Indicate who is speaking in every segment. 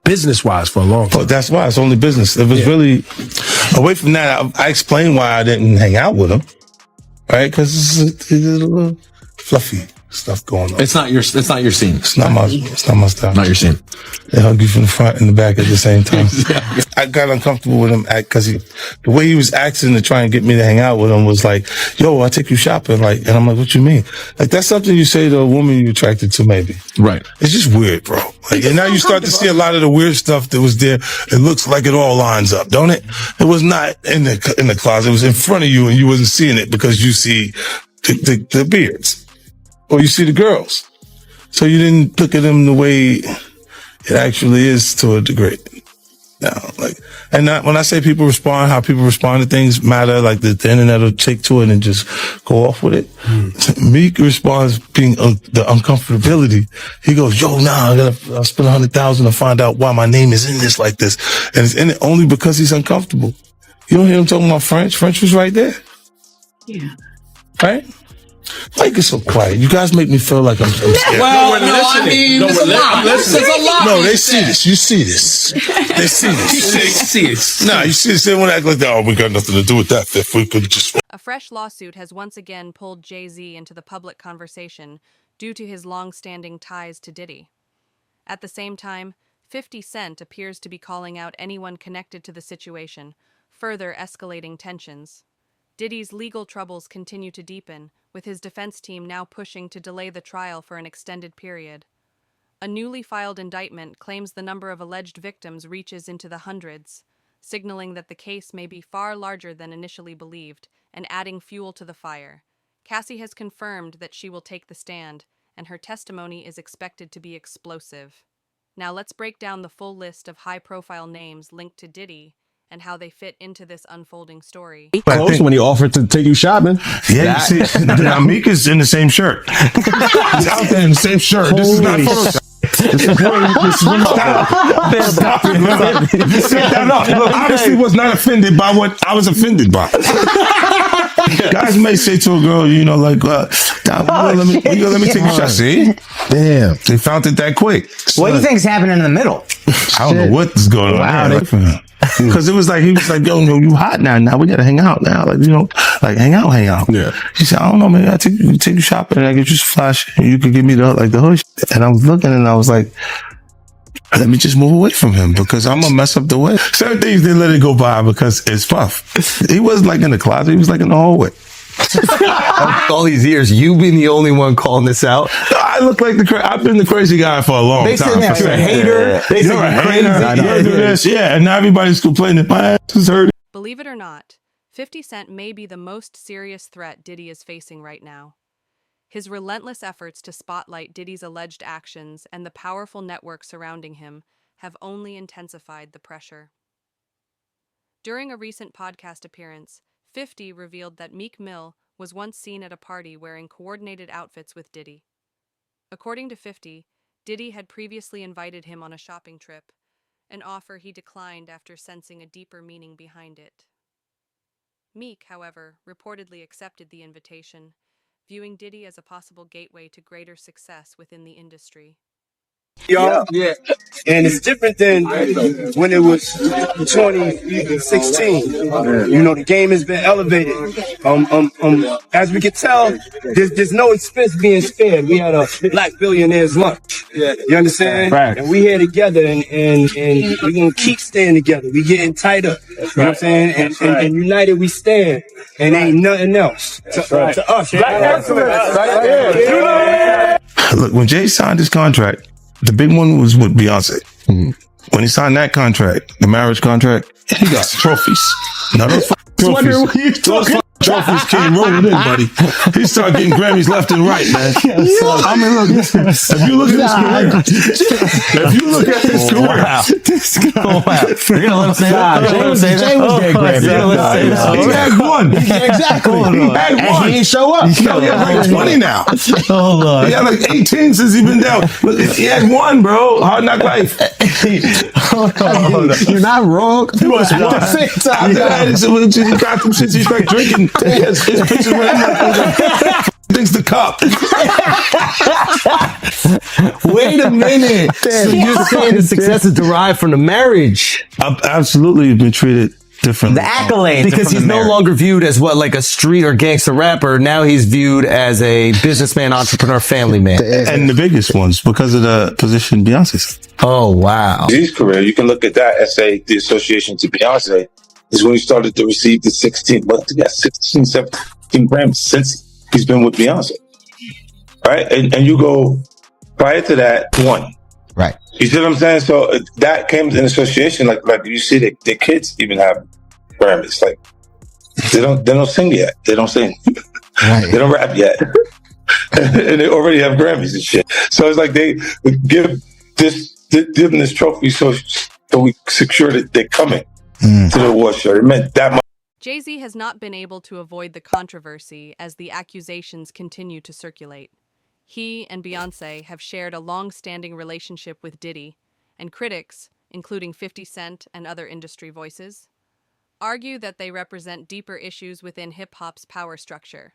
Speaker 1: business-wise for a long time.
Speaker 2: But that's why it's only business. It was really away from that. I explained why I didn't hang out with him, right? Because it's a little fluffy stuff going on.
Speaker 3: It's not your scene.
Speaker 2: It's not my style.
Speaker 3: Not your scene.
Speaker 2: They hug you from the front and the back at the same time. Exactly. I got uncomfortable with him because the way he was acting to try and get me to hang out with him was like, yo, I'll take you shopping. Like, and I'm like, what you mean? Like, that's something you say to a woman you're attracted to, maybe.
Speaker 3: Right.
Speaker 2: It's just weird, bro. Like, and now you start to see a lot of the weird stuff that was there. It looks like it all lines up, don't it? It was not in the closet. It was in front of you and you wasn't seeing it because you see the beards. Or you see the girls. So you didn't look at them the way it actually is to a degree. Now, when I say people respond, how people respond to things matter, like the internet will take to it and just go off with it. Meek responds being the uncomfortability. He goes, yo, I'll spend $100,000 to find out why my name is in this like this. And it's in it only because he's uncomfortable. You don't hear him talking about French. French was right there.
Speaker 4: Yeah.
Speaker 2: Right? Why you get so quiet? You guys make me feel like I'm scared.
Speaker 3: Well, we're listening. I'm listening.
Speaker 2: No, they see this. You see this. They see this.
Speaker 3: You see it.
Speaker 2: Nah, you see this. They won't act like that. Oh, we got nothing to do with that. If we could just...
Speaker 5: A fresh lawsuit has once again pulled Jay-Z into the public conversation due to his long-standing ties to Diddy. At the same time, 50 Cent appears to be calling out anyone connected to the situation, further escalating tensions. Diddy's legal troubles continue to deepen, with his defense team now pushing to delay the trial for an extended period. A newly filed indictment claims the number of alleged victims reaches into the hundreds, signaling that the case may be far larger than initially believed and adding fuel to the fire. Cassie has confirmed that she will take the stand, and her testimony is expected to be explosive. Now let's break down the full list of high-profile names linked to Diddy and how they fit into this unfolding story.
Speaker 1: Close when he offered to take you shopping.
Speaker 2: Yeah, you see, now Meek is in the same shirt. He's out there in the same shirt. This is not Photoshop. This is Stop it, man. Set that up. Look, obviously was not offended by what I was offended by. Guys may say to a girl, let me take a shot. See?
Speaker 1: Damn.
Speaker 2: They found it that quick.
Speaker 6: What do you think's happening in the middle?
Speaker 2: I don't know what's going on there. Because it was like, he was like, yo, you hot now. Now we got to hang out now. Hang out.
Speaker 1: Yeah.
Speaker 2: She said, I don't know, man. I take you shopping and I get you some flash and you could give me the hood. And I was looking and I was like, let me just move away from him because I'm going to mess up the way. Certain things, they let it go by because it's Puff. He wasn't like in the closet. He was like in the hallway.
Speaker 7: All these years, you being the only one calling this out.
Speaker 2: No, I look like I've been the crazy guy for a long time.
Speaker 7: They said you're a hater. They said you're crazy.
Speaker 2: You do this. Yeah, and now everybody's complaining. My ass is hurting.
Speaker 5: Believe it or not, 50 Cent may be the most serious threat Diddy is facing right now. His relentless efforts to spotlight Diddy's alleged actions and the powerful network surrounding him have only intensified the pressure. During a recent podcast appearance, 50 revealed that Meek Mill was once seen at a party wearing coordinated outfits with Diddy. According to 50, Diddy had previously invited him on a shopping trip, an offer he declined after sensing a deeper meaning behind it. Meek, however, reportedly accepted the invitation, viewing Diddy as a possible gateway to greater success within the industry.
Speaker 8: Yeah. And it's different than when it was 2016. The game has been elevated. As we can tell, there's no expense being spared. We had a Black Billionaires lunch. You understand?
Speaker 1: Right.
Speaker 8: And we here together and we're gonna keep staying together. We getting tighter. You know what I'm saying? And united we stand. And ain't nothing else to us.
Speaker 2: Look, when Jay signed his contract, the big one was with Beyonce. Mm-hmm. When he signed that contract, the marriage contract, he got trophies. Now those trophies. Trophies came rolling in, buddy. He started getting Grammys left and right, man. I mean, look, if you look at his career,
Speaker 6: You're gonna let him say that? Jay was getting Grammys.
Speaker 2: He had one.
Speaker 6: Exactly.
Speaker 2: He had one.
Speaker 6: And he didn't show up.
Speaker 2: He had like 20 now.
Speaker 6: Oh, Lord.
Speaker 2: He had like 18 since he's been down. He had one, bro. Hard Knock Life.
Speaker 6: You're not wrong.
Speaker 2: You was at the same time. He got some shit he started drinking. His pictures were Things to cop.
Speaker 7: Wait a minute. So you're saying the success is derived from the marriage?
Speaker 2: I've absolutely been treated differently.
Speaker 6: The accolades.
Speaker 7: Because he's no longer viewed as what, like a street or gangster rapper. Now he's viewed as a businessman, entrepreneur, family man.
Speaker 2: And the biggest ones because of the position Beyonce's.
Speaker 7: Oh, wow.
Speaker 4: His career, you can look at that and say the association to Beyonce is when he started to receive the 16, 17 Grammys since he's been with Beyonce. Right? And you go, prior to that, 1.
Speaker 6: Right.
Speaker 4: You see what I'm saying? So that came in association, like you see that the kids even have Grammys. Like they don't sing yet. They don't sing.
Speaker 6: Right.
Speaker 4: They don't rap yet. And they already have Grammys and shit. So it's like they give them this trophy so we secure that they're coming to the award show. It meant that much.
Speaker 5: Jay-Z has not been able to avoid the controversy as the accusations continue to circulate. He and Beyonce have shared a long-standing relationship with Diddy, and critics, including 50 Cent and other industry voices, argue that they represent deeper issues within hip-hop's power structure.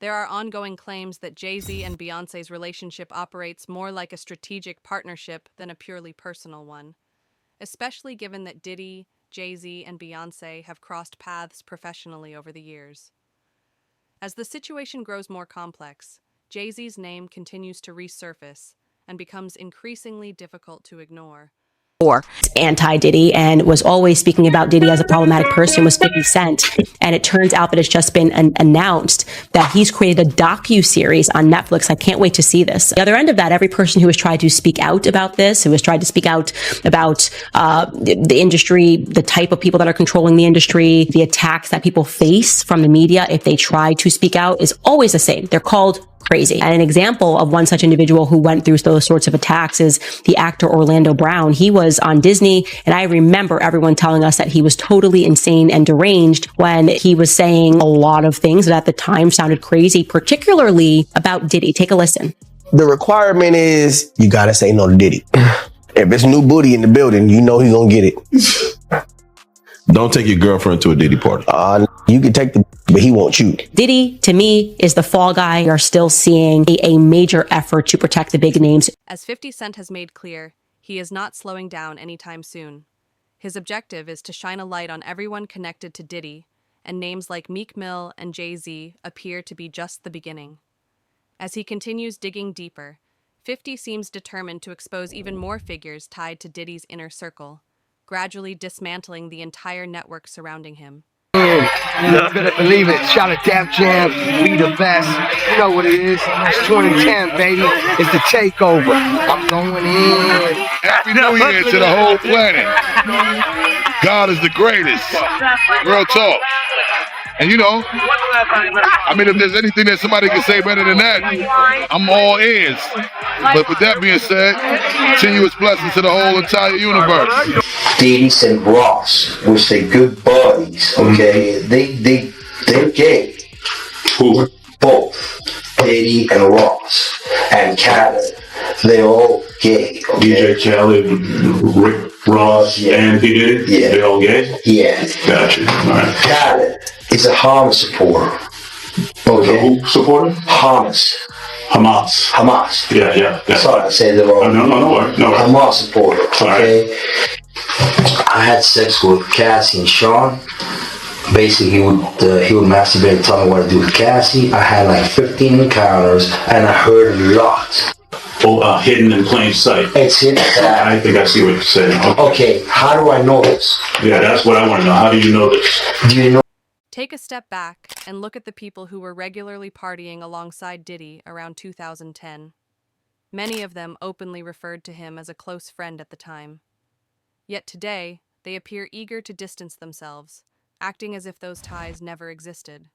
Speaker 5: There are ongoing claims that Jay-Z and Beyonce's relationship operates more like a strategic partnership than a purely personal one, especially given that Diddy, Jay-Z, and Beyonce have crossed paths professionally over the years. As the situation grows more complex, Jay-Z's name continues to resurface and becomes increasingly difficult to ignore.
Speaker 9: Anti-Diddy and was always speaking about Diddy as a problematic person was 50 Cent. And it turns out that it's just been announced that he's created a docu-series on Netflix. I can't wait to see this. The other end of that, every person who has tried to speak out about this, who has tried to speak out about the industry, the type of people that are controlling the industry, the attacks that people face from the media if they try to speak out, is always the same. They're called crazy. And an example of one such individual who went through those sorts of attacks is the actor Orlando Brown. He was on Disney, and I remember everyone telling us that he was totally insane and deranged when he was saying a lot of things that at the time sounded crazy, particularly about Diddy. Take a listen.
Speaker 10: The requirement is you gotta say no to Diddy. If it's new booty in the building, you know he's gonna get it.
Speaker 1: Don't take your girlfriend to a Diddy party.
Speaker 10: You can take but he won't you.
Speaker 9: Diddy, to me, is the fall guy. We are still seeing a major effort to protect the big names.
Speaker 5: As 50 Cent has made clear, he is not slowing down anytime soon. His objective is to shine a light on everyone connected to Diddy, and names like Meek Mill and Jay-Z appear to be just the beginning. As he continues digging deeper, 50 seems determined to expose even more figures tied to Diddy's inner circle, gradually dismantling the entire network surrounding him.
Speaker 11: You're not gonna believe it. Shout out Def Jam, we the best. You know what it is. It's 2010, baby. It's the takeover. I'm going in.
Speaker 12: Happy New Year to the whole planet. God is the greatest. Real talk. And you know, I mean, if there's anything that somebody can say better than that, I'm all ears. But with that being said, continuous blessings to the whole entire universe.
Speaker 13: Diddy and Ross, which they good buddies, okay? They're gay.
Speaker 12: Who?
Speaker 13: Both. Diddy and Ross. And Khaled. They're all gay. Okay?
Speaker 12: DJ Khaled, Rick Ross, and P. Diddy?
Speaker 13: Yeah.
Speaker 12: They're all gay?
Speaker 13: Yeah.
Speaker 12: Gotcha. All right.
Speaker 13: Khaled is a Hamas supporter. Okay?
Speaker 12: Who supporter?
Speaker 13: Hamas.
Speaker 12: Yeah.
Speaker 13: Sorry, I said it wrong.
Speaker 12: No worries.
Speaker 13: Hamas supporter, okay?
Speaker 12: Right.
Speaker 13: I had sex with Cassie and Sean. Basically, he would masturbate and tell me what to do with Cassie. I had like 15 encounters, and I heard a lot.
Speaker 12: Hidden in plain sight.
Speaker 13: It's hidden.
Speaker 12: I think I see what you're saying.
Speaker 13: Okay, how do I know this?
Speaker 12: Yeah, that's what I want to know. How do you know this?
Speaker 13: Do you know?
Speaker 5: Take a step back and look at the people who were regularly partying alongside Diddy around 2010. Many of them openly referred to him as a close friend at the time. Yet today, they appear eager to distance themselves, acting as if those ties never existed.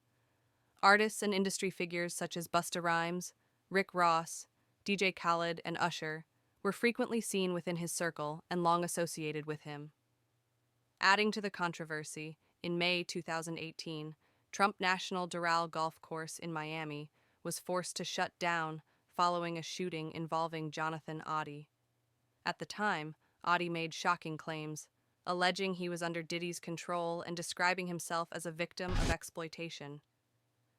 Speaker 5: Artists and industry figures such as Busta Rhymes, Rick Ross, DJ Khaled, and Usher were frequently seen within his circle and long associated with him. Adding to the controversy, in May 2018, Trump National Doral Golf Course in Miami was forced to shut down following a shooting involving Jonathan Oddie. At the time, Oddie made shocking claims, alleging he was under Diddy's control and describing himself as a victim of exploitation.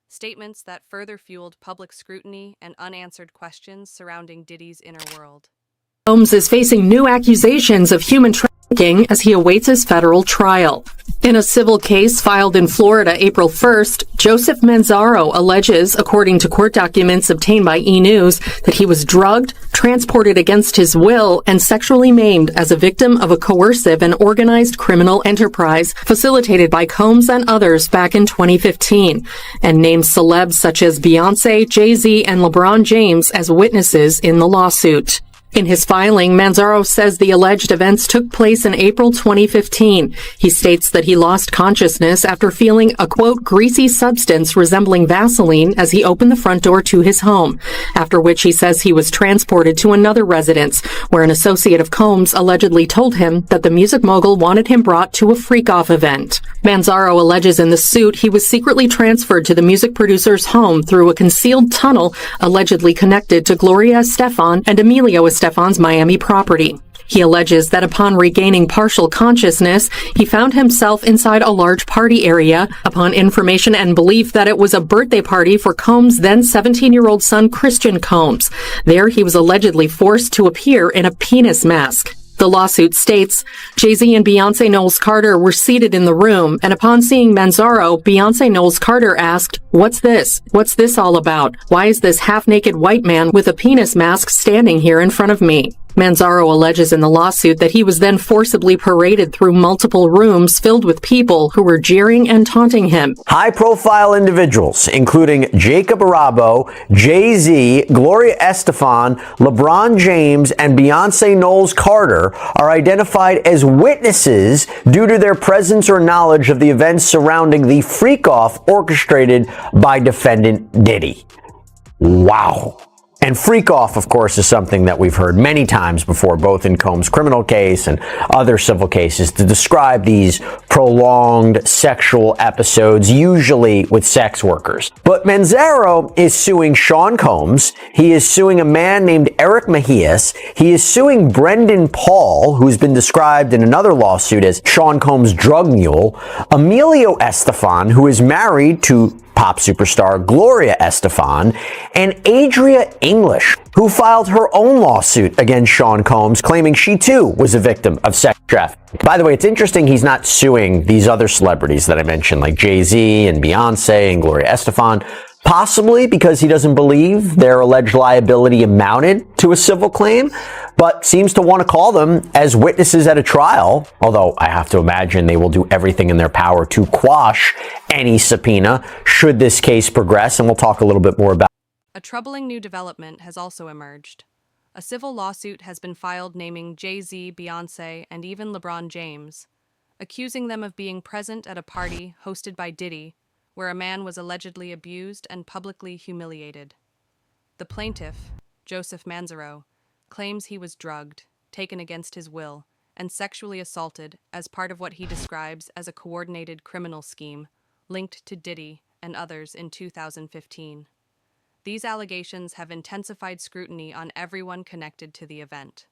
Speaker 5: statements that further fueled public scrutiny and unanswered questions surrounding Diddy's inner world.
Speaker 14: Combs is facing new accusations of human trafficking as he awaits his federal trial. In a civil case filed in Florida April 1st, Joseph Manzaro alleges, according to court documents obtained by E! News, that he was drugged, transported against his will, and sexually maimed as a victim of a coercive and organized criminal enterprise facilitated by Combs and others back in 2015, and named celebs such as Beyonce, Jay-Z, and LeBron James as witnesses in the lawsuit. In his filing, Manzaro says the alleged events took place in April 2015. He states that he lost consciousness after feeling a, quote, greasy substance resembling Vaseline as he opened the front door to his home, after which he says he was transported to another residence, where an associate of Combs allegedly told him that the music mogul wanted him brought to a freak-off event. Manzaro alleges in the suit he was secretly transferred to the music producer's home through a concealed tunnel allegedly connected to Gloria Estefan and Emilio Estefan's Miami property. He alleges that upon regaining partial consciousness, he found himself inside a large party area upon information and belief that it was a birthday party for Combs' then 17-year-old son Christian Combs. There, he was allegedly forced to appear in a penis mask. The lawsuit states, Jay-Z and Beyonce Knowles Carter were seated in the room, and upon seeing Manzaro, Beyonce Knowles Carter asked, "What's this? What's this all about? Why is this half-naked white man with a penis mask standing here in front of me?" Manzaro alleges in the lawsuit that he was then forcibly paraded through multiple rooms filled with people who were jeering and taunting him.
Speaker 15: High-profile individuals, including Jacob Arabo, Jay-Z, Gloria Estefan, LeBron James, and Beyonce Knowles Carter, are identified as witnesses due to their presence or knowledge of the events surrounding the freak-off orchestrated by defendant Diddy. Wow. And freak off, of course, is something that we've heard many times before, both in Combs' criminal case and other civil cases, to describe these prolonged sexual episodes, usually with sex workers. But Manzaro is suing Sean Combs. He is suing a man named Eric Mejias. He is suing Brendan Paul, who's been described in another lawsuit as Sean Combs' drug mule, Emilio Estefan, who is married to pop superstar Gloria Estefan, and Adria English, who filed her own lawsuit against Sean Combs, claiming she too was a victim of sex trafficking. By the way, it's interesting he's not suing these other celebrities that I mentioned, like Jay-Z and Beyonce and Gloria Estefan, possibly because he doesn't believe their alleged liability amounted to a civil claim, but seems to want to call them as witnesses at a trial, although I have to imagine they will do everything in their power to quash any subpoena should this case progress, and we'll talk a little bit more about
Speaker 5: A troubling new development has also emerged. A civil lawsuit has been filed naming Jay-Z, Beyonce, and even LeBron James, accusing them of being present at a party hosted by Diddy, where a man was allegedly abused and publicly humiliated. The plaintiff, Joseph Manzaro, claims he was drugged, taken against his will, and sexually assaulted as part of what he describes as a coordinated criminal scheme linked to Diddy and others in 2015. These allegations have intensified scrutiny on everyone connected to the event.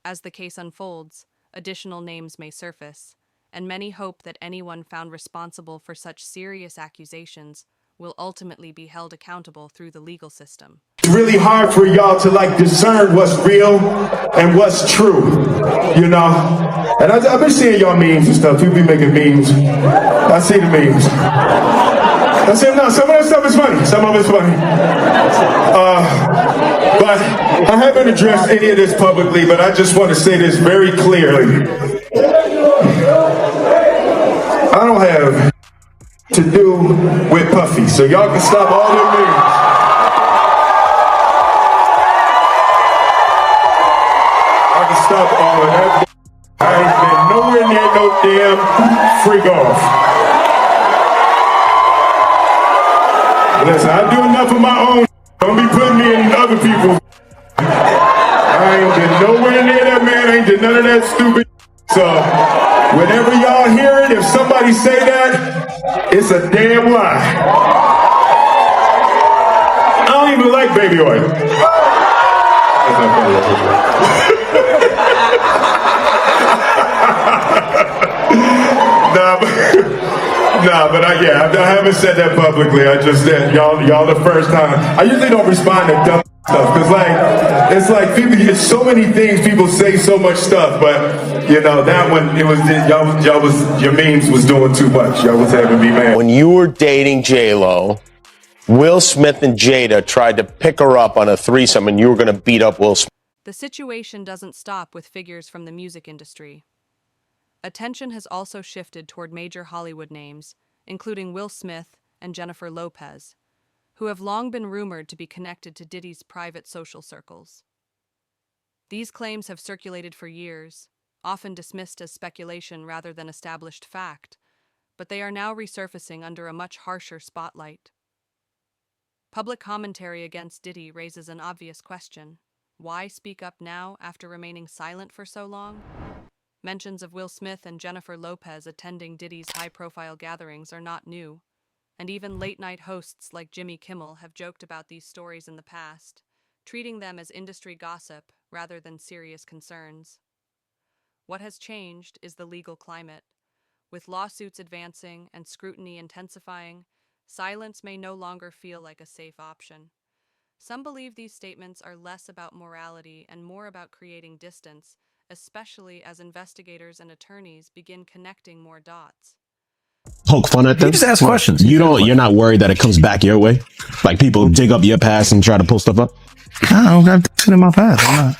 Speaker 5: As the case unfolds, additional names may surface, and many hope that anyone found responsible for such serious accusations will ultimately be held accountable through the legal system.
Speaker 16: It's really hard for y'all to discern what's real and what's true, you know? And I've been seeing y'all memes and stuff. People be making memes. I see the memes. I say, no, some of that stuff is funny. Some of it's funny. But I haven't addressed any of this publicly, but I just want to say this very clearly. I don't have to do with Puffy, so y'all can stop all their memes. I can stop all of that. I ain't been nowhere near no damn freak off. Listen, I do enough of my own. Don't be putting me in other people's. I ain't been nowhere near that man. I ain't did none of that stupid. So, whenever y'all hear it, if somebody say that, it's a damn lie. I don't even like baby oil. Nah, but I haven't said that publicly. I just said y'all the first time. I usually don't respond to dumb stuff because it's like people. It's so many things people say, so much stuff. But you know that one, it was y'all was your memes was doing too much. Y'all was having me mad.
Speaker 10: When you were dating J-Lo, Will Smith and Jada tried to pick her up on a threesome, and you were going to beat up Will Smith.
Speaker 5: The situation doesn't stop with figures from the music industry. Attention has also shifted toward major Hollywood names, including Will Smith and Jennifer Lopez, who have long been rumored to be connected to Diddy's private social circles. These claims have circulated for years, often dismissed as speculation rather than established fact, but they are now resurfacing under a much harsher spotlight. Public commentary against Diddy raises an obvious question. Why speak up now after remaining silent for so long? Mentions of Will Smith and Jennifer Lopez attending Diddy's high-profile gatherings are not new, and even late-night hosts like Jimmy Kimmel have joked about these stories in the past, treating them as industry gossip rather than serious concerns. What has changed is the legal climate. With lawsuits advancing and scrutiny intensifying, silence may no longer feel like a safe option. Some believe these statements are less about morality and more about creating distance, especially as investigators and attorneys begin connecting more dots.
Speaker 6: Poke fun at them.
Speaker 7: You just ask questions.
Speaker 6: You're not worried that it comes back your way? Like people dig up your past and try to pull stuff up?
Speaker 2: I don't got shit in my past. I'm not.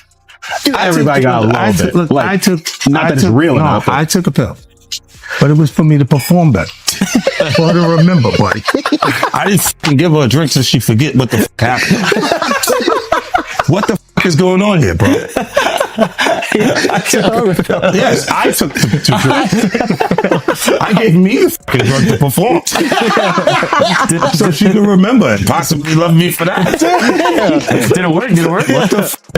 Speaker 6: Everybody got a little bit.
Speaker 2: Look,
Speaker 6: Like,
Speaker 2: I took.
Speaker 6: Not that it's real enough.
Speaker 2: I took a pill, but it was for me to perform better. For her to remember, buddy. I didn't fucking give her a drink so she forget what the fuck happened. What the fuck is going on here, bro? Yes, I took the drinks. I gave me the fucking drug to perform. So she could remember and possibly love me for that.
Speaker 7: Did it work?
Speaker 2: What the fuck?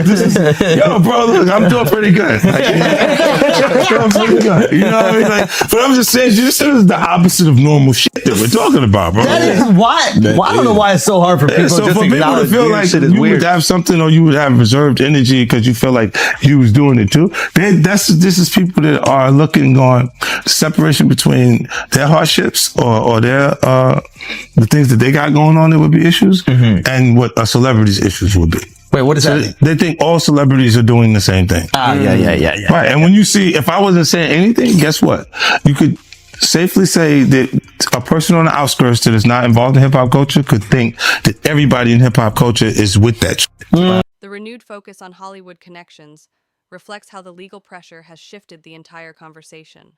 Speaker 2: Yo, bro, look, I'm doing pretty good. Doing pretty good. You know what I mean? Like, but I'm just saying, this is the opposite of normal shit that we're talking about, bro.
Speaker 7: That is why. I don't know why it's so hard for people
Speaker 2: So
Speaker 7: just
Speaker 2: for
Speaker 7: to
Speaker 2: people to
Speaker 7: acknowledge
Speaker 2: feel
Speaker 7: weird
Speaker 2: like
Speaker 7: shit is
Speaker 2: you
Speaker 7: weird.
Speaker 2: would have something or you would have reserved energy because you feel like you was doing it too, this is people that are looking on separation between their hardships or their the things that they got going on that would be issues and what a celebrity's issues would be.
Speaker 7: Wait, what is that?
Speaker 2: They think all celebrities are doing the same thing.
Speaker 7: Yeah.
Speaker 2: Right, and when you see, if I wasn't saying anything, guess what? You could safely say that a person on the outskirts that is not involved in hip hop culture could think that everybody in hip hop culture is with that shit.
Speaker 5: The renewed focus on Hollywood connections reflects how the legal pressure has shifted the entire conversation.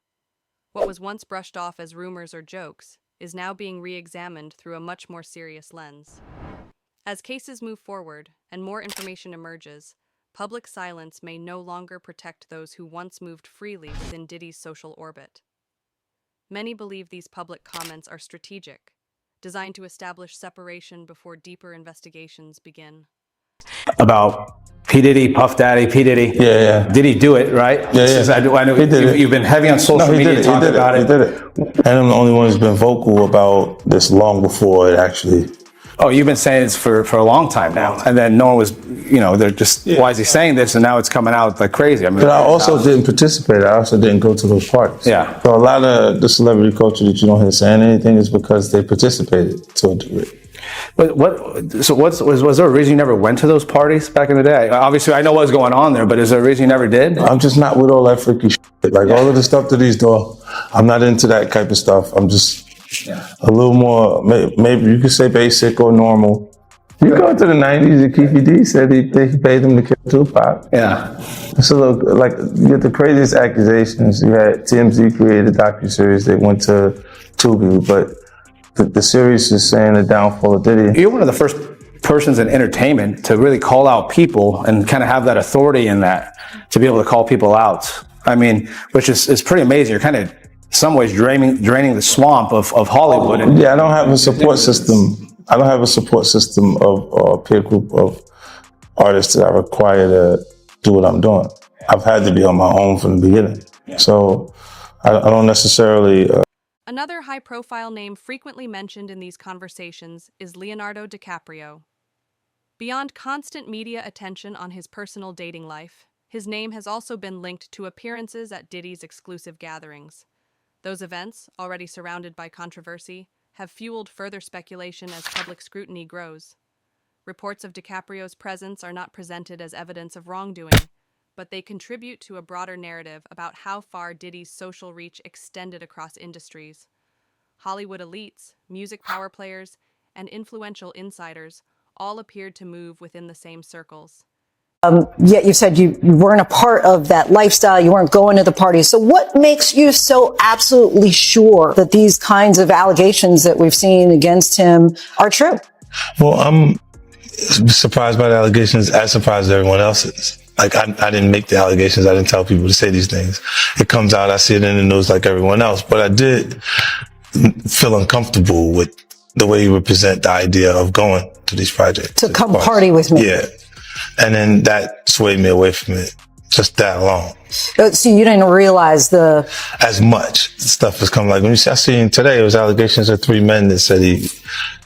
Speaker 5: What was once brushed off as rumors or jokes is now being re-examined through a much more serious lens. As cases move forward and more information emerges, public silence may no longer protect those who once moved freely within Diddy's social orbit. Many believe these public comments are strategic, designed to establish separation before deeper investigations begin.
Speaker 17: About P. Diddy, Puff Daddy, P. Diddy.
Speaker 2: Yeah.
Speaker 17: Did he do it, right?
Speaker 2: Yeah.
Speaker 17: I know you've been heavy on social media talking about it.
Speaker 2: He did it. And I'm the only one who's been vocal about this long before it actually.
Speaker 17: Oh, you've been saying this for a long time now. And then no one was, they're just, why is he saying this? And now it's coming out like crazy. I mean,
Speaker 2: But I also didn't participate. I also didn't go to those parties.
Speaker 17: Yeah.
Speaker 2: So a lot of the celebrity culture that you don't hear saying anything is because they participated to a degree.
Speaker 17: But was there a reason you never went to those parties back in the day? Obviously, I know what was going on there, but is there a reason you never did?
Speaker 2: I'm just not with all that freaky shit. Like all of the stuff that he's doing, I'm not into that type of stuff. I'm just a little more, maybe you could say basic or normal. You go to the 90s and Keefe D said he paid him to kill Tupac.
Speaker 17: Yeah.
Speaker 2: So like, you get the craziest accusations. You had TMZ created a docuseries. They went to Tubi, but the series is saying the downfall of Diddy.
Speaker 17: You're one of the first persons in entertainment to really call out people and kind of have that authority in that, to be able to call people out. I mean, which is pretty amazing. You're kind of, in some ways, draining the swamp of Hollywood.
Speaker 2: Yeah, I don't have a support system. I don't have a support system of peer group of artists that I require to do what I'm doing. I've had to be on my own from the beginning. So I don't necessarily...
Speaker 5: Another high-profile name frequently mentioned in these conversations is Leonardo DiCaprio. Beyond constant media attention on his personal dating life, his name has also been linked to appearances at Diddy's exclusive gatherings. Those events, already surrounded by controversy, have fueled further speculation as public scrutiny grows. Reports of DiCaprio's presence are not presented as evidence of wrongdoing, but they contribute to a broader narrative about how far Diddy's social reach extended across industries. Hollywood elites, music power players, and influential insiders all appeared to move within the same circles.
Speaker 18: Yet you said you weren't a part of that lifestyle, you weren't going to the parties. So what makes you so absolutely sure that these kinds of allegations that we've seen against him are true?
Speaker 2: Well, I'm surprised by the allegations, as surprised as everyone else is. Like, I didn't make the allegations. I didn't tell people to say these things. It comes out, I see it in the news like everyone else. But I did feel uncomfortable with the way you would present the idea of going to these projects.
Speaker 18: To come party with me.
Speaker 2: Yeah. And then that swayed me away from it. Just that alone.
Speaker 18: So you didn't realize
Speaker 2: as much stuff has come. Like when I seen today, it was allegations of 3 men that said he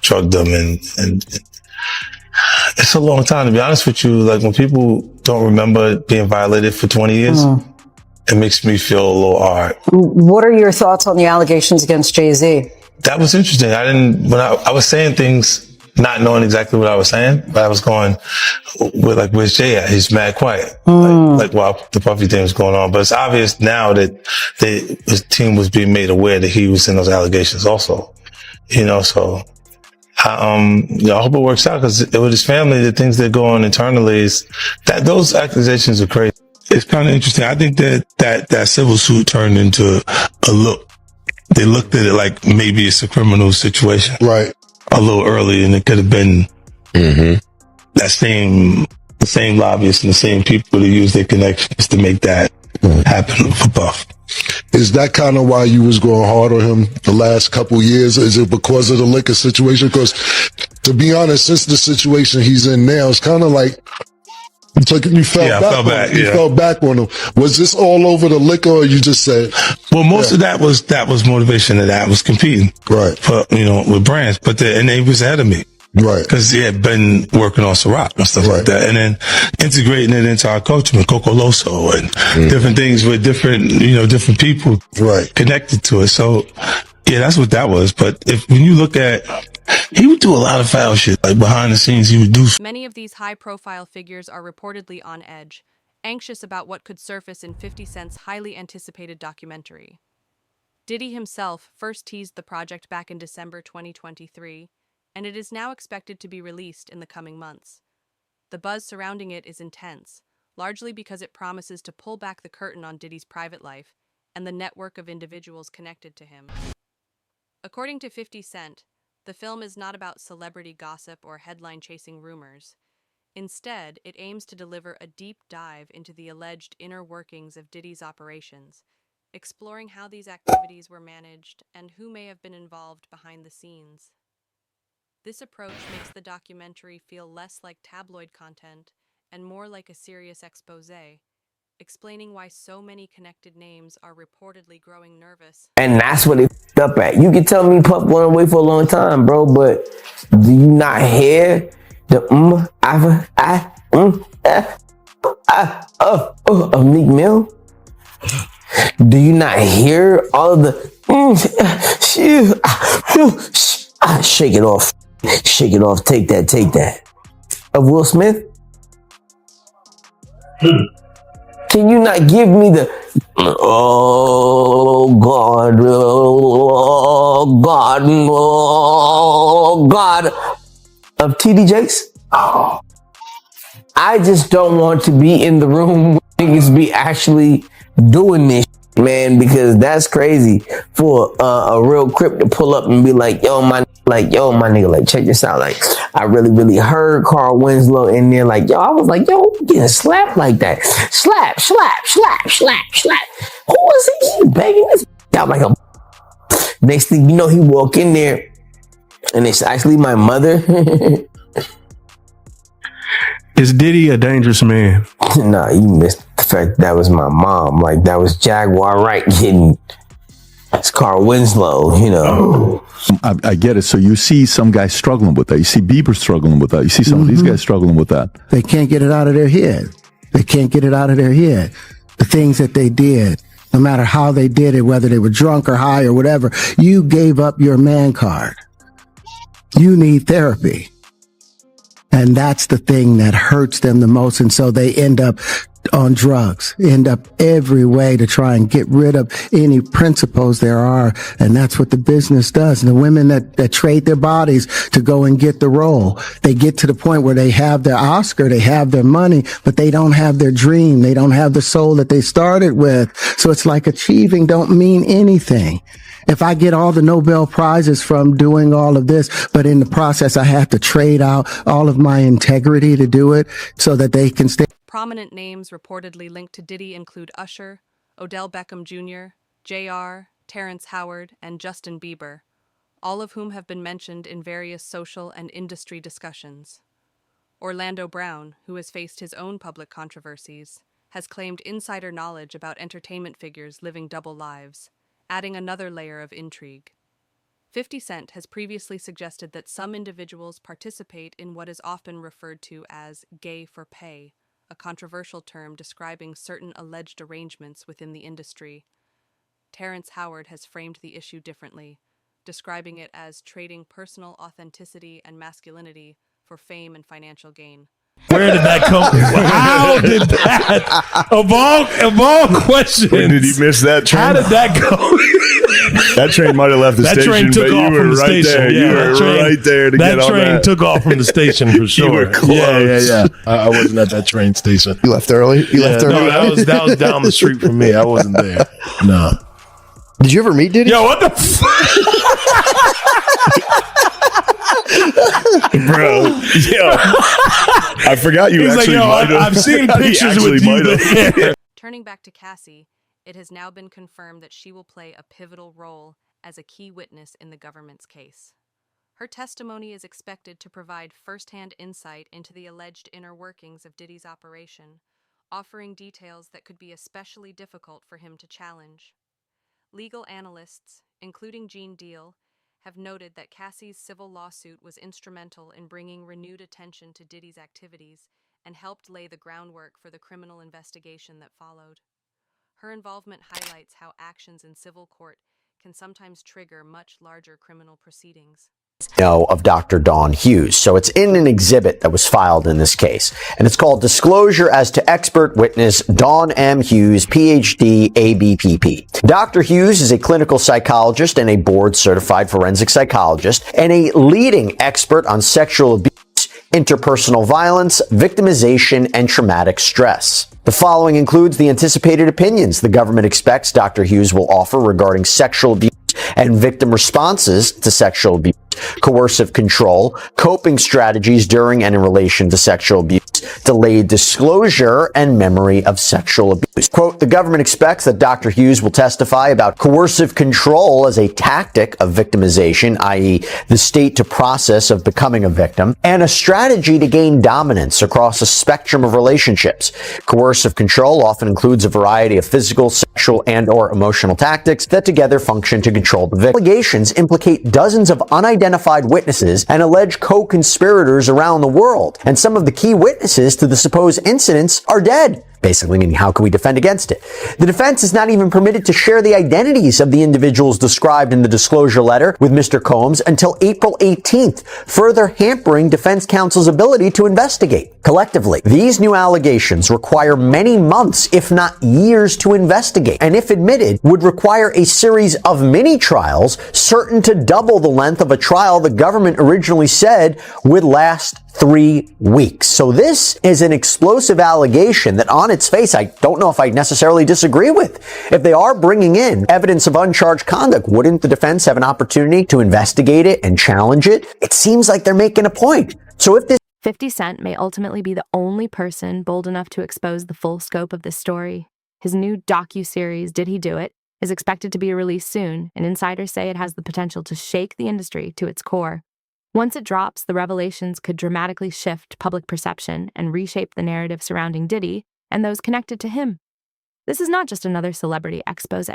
Speaker 2: drugged them, and it's a long time, to be honest with you. Like when people don't remember being violated for 20 years, it makes me feel a little odd.
Speaker 18: What are your thoughts on the allegations against Jay-Z?
Speaker 2: That was interesting. When I was saying things, not knowing exactly what I was saying, but I was going with like, where's Jay at? He's mad quiet. Like while the Puffy thing was going on. But it's obvious now that his team was being made aware that he was in those allegations also. So I hope it works out, because with his family, the things that go on internally is that those accusations are crazy. It's kind of interesting. I think that civil suit turned into a look. They looked at it like maybe it's a criminal situation.
Speaker 12: Right.
Speaker 2: A little early, and it could have been the same lobbyists and the same people that use their connections to make that happen for Puff.
Speaker 12: Is that kind of why you was going hard on him the last couple of years? Is it because of the liquor situation? Because to be honest, since the situation he's in now, it's kind of like it's like you fell back. You fell back on him. Was this all over the liquor, or you just said?
Speaker 2: Well, most of that was motivation. That was competing,
Speaker 12: right?
Speaker 2: For with brands, and they was ahead of me,
Speaker 12: right?
Speaker 2: Because he had been working on Ciroc and stuff like that, and then integrating it into our culture with Coco Loso and different things with different people, connected to it. So yeah, that's what that was. But when you look at, he would do a lot of foul shit, like behind the scenes. He would do.
Speaker 5: Many of these high-profile figures are reportedly on edge, anxious about what could surface in 50 Cent's highly anticipated documentary. Diddy himself first teased the project back in December 2023, and it is now expected to be released in the coming months. The buzz surrounding it is intense, largely because it promises to pull back the curtain on Diddy's private life and the network of individuals connected to him. According to 50 Cent, the film is not about celebrity gossip or headline-chasing rumors. Instead, it aims to deliver a deep dive into the alleged inner workings of Diddy's operations, exploring how these activities were managed and who may have been involved behind the scenes. This approach makes the documentary feel less like tabloid content and more like a serious exposé, explaining why so many connected names are reportedly growing nervous.
Speaker 10: And that's what they f***ed up at. You can tell me Puff went away for a long time, bro, but do you not hear the of Meek Mill? Do you not hear all of the shake it off, take that of Will Smith? Can you not give me the oh God of TD Jakes? Oh. I just don't want to be in the room where niggas be actually doing this shit, man, because that's crazy for a real Crip to pull up and be like, yo, my nigga, like, check this out. Like, I really heard Carl Winslow in there. Like, yo, I was like, yo, getting slapped like that. Slap. Who was he begging this out like a... Next thing you know, he walk in there and it's actually my mother.
Speaker 19: Is Diddy a dangerous man?
Speaker 10: Nah, you missed the fact that was my mom. Like, that was Jaguar Wright getting... It's Carl Winslow, you know.
Speaker 20: I get it. So you see some guys struggling with that. You see Bieber struggling with that. You see some of these guys struggling with that.
Speaker 21: They can't get it out of their head. The things that they did No matter how they did it, whether they were drunk or high or whatever, you gave up your man card. You need therapy. And that's the thing that hurts them the most. And so they end up on drugs, end up every way to try and get rid of any principles there are. And that's what the business does. And the women that trade their bodies to go and get the role, they get to the point where they have their Oscar, they have their money, but they don't have their dream. They don't have the soul that they started with. So it's like achieving don't mean anything. If I get all the Nobel Prizes from doing all of this, but in the process, I have to trade out all of my integrity to do it so that they can stay.
Speaker 5: Prominent names reportedly linked to Diddy include Usher, Odell Beckham Jr., J.R., Terrence Howard, and Justin Bieber, all of whom have been mentioned in various social and industry discussions. Orlando Brown, who has faced his own public controversies, has claimed insider knowledge about entertainment figures living double lives, adding another layer of intrigue. 50 Cent has previously suggested that some individuals participate in what is often referred to as gay for pay, a controversial term describing certain alleged arrangements within the industry. Terrence Howard has framed the issue differently, describing it as trading personal authenticity and masculinity for fame and financial gain.
Speaker 19: Where did that come from? How did that, of all questions,
Speaker 22: When did he miss that train?
Speaker 19: how did that go?
Speaker 22: That train might have left the
Speaker 19: That
Speaker 22: station,
Speaker 19: train took
Speaker 22: but you
Speaker 19: off
Speaker 22: were
Speaker 19: from the
Speaker 22: right
Speaker 19: station.
Speaker 22: there.
Speaker 19: Yeah,
Speaker 22: You
Speaker 19: that
Speaker 22: were
Speaker 19: train-
Speaker 22: right there to
Speaker 19: that
Speaker 22: get on
Speaker 19: train
Speaker 22: that.
Speaker 19: took off from the station for sure.
Speaker 22: You were close.
Speaker 19: Yeah.
Speaker 22: I wasn't at that train station.
Speaker 23: You left early? You left early?
Speaker 19: No, that was down the street from me. I wasn't there. No.
Speaker 23: Did you ever meet Diddy?
Speaker 19: Yo, what the
Speaker 22: Bro, yo, I forgot you
Speaker 19: He's like,
Speaker 22: actually
Speaker 19: yo,
Speaker 22: might have.
Speaker 19: I've seen
Speaker 22: He
Speaker 19: pictures
Speaker 22: actually
Speaker 19: with you
Speaker 22: might have.
Speaker 19: there.
Speaker 5: Turning back to Cassie, it has now been confirmed that she will play a pivotal role as a key witness in the government's case. Her testimony is expected to provide first-hand insight into the alleged inner workings of Diddy's operation, offering details that could be especially difficult for him to challenge. Legal analysts, including Gene Deal, have noted that Cassie's civil lawsuit was instrumental in bringing renewed attention to Diddy's activities and helped lay the groundwork for the criminal investigation that followed. Her involvement highlights how actions in civil court can sometimes trigger much larger criminal proceedings.
Speaker 15: Of Dr. Dawn Hughes. So it's in an exhibit that was filed in this case, and it's called Disclosure as to Expert Witness Dawn M. Hughes, PhD, ABPP. Dr. Hughes is a clinical psychologist and a board-certified forensic psychologist and a leading expert on sexual abuse, interpersonal violence, victimization, and traumatic stress. The following includes the anticipated opinions the government expects Dr. Hughes will offer regarding sexual abuse and victim responses to sexual abuse, coercive control, coping strategies during and in relation to sexual abuse, delayed disclosure, and memory of sexual abuse. Quote, the government expects that Dr. Hughes will testify about coercive control as a tactic of victimization, i.e. the state to process of becoming a victim, and a strategy to gain dominance across a spectrum of relationships. Coercive control often includes a variety of physical, sexual, and/or emotional tactics that together function to control the victim. Allegations implicate dozens of unidentified witnesses and alleged co-conspirators around the world, and some of the key witnesses to the supposed incidents are dead. Basically meaning, how can we defend against it? The defense is not even permitted to share the identities of the individuals described in the disclosure letter with Mr. Combs until April 18th, further hampering defense counsel's ability to investigate. Collectively, these new allegations require many months, if not years, to investigate, and if admitted, would require a series of mini-trials certain to double the length of a trial the government originally said would last 3 weeks. So this is an explosive allegation that on its face, I don't know if I necessarily disagree with. If they are bringing in evidence of uncharged conduct, wouldn't the defense have an opportunity to investigate it and challenge it? It seems like they're making a point. So if this
Speaker 24: 50 Cent may ultimately be the only person bold enough to expose the full scope of this story. His new docu-series, Did He Do It?, is expected to be released soon, and insiders say it has the potential to shake the industry to its core. Once it drops, the revelations could dramatically shift public perception and reshape the narrative surrounding Diddy and those connected to him. This is not just another celebrity expose.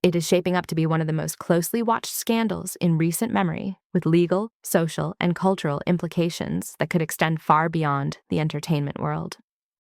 Speaker 24: It is shaping up to be one of the most closely watched scandals in recent memory, with legal, social, and cultural implications that could extend far beyond the entertainment world.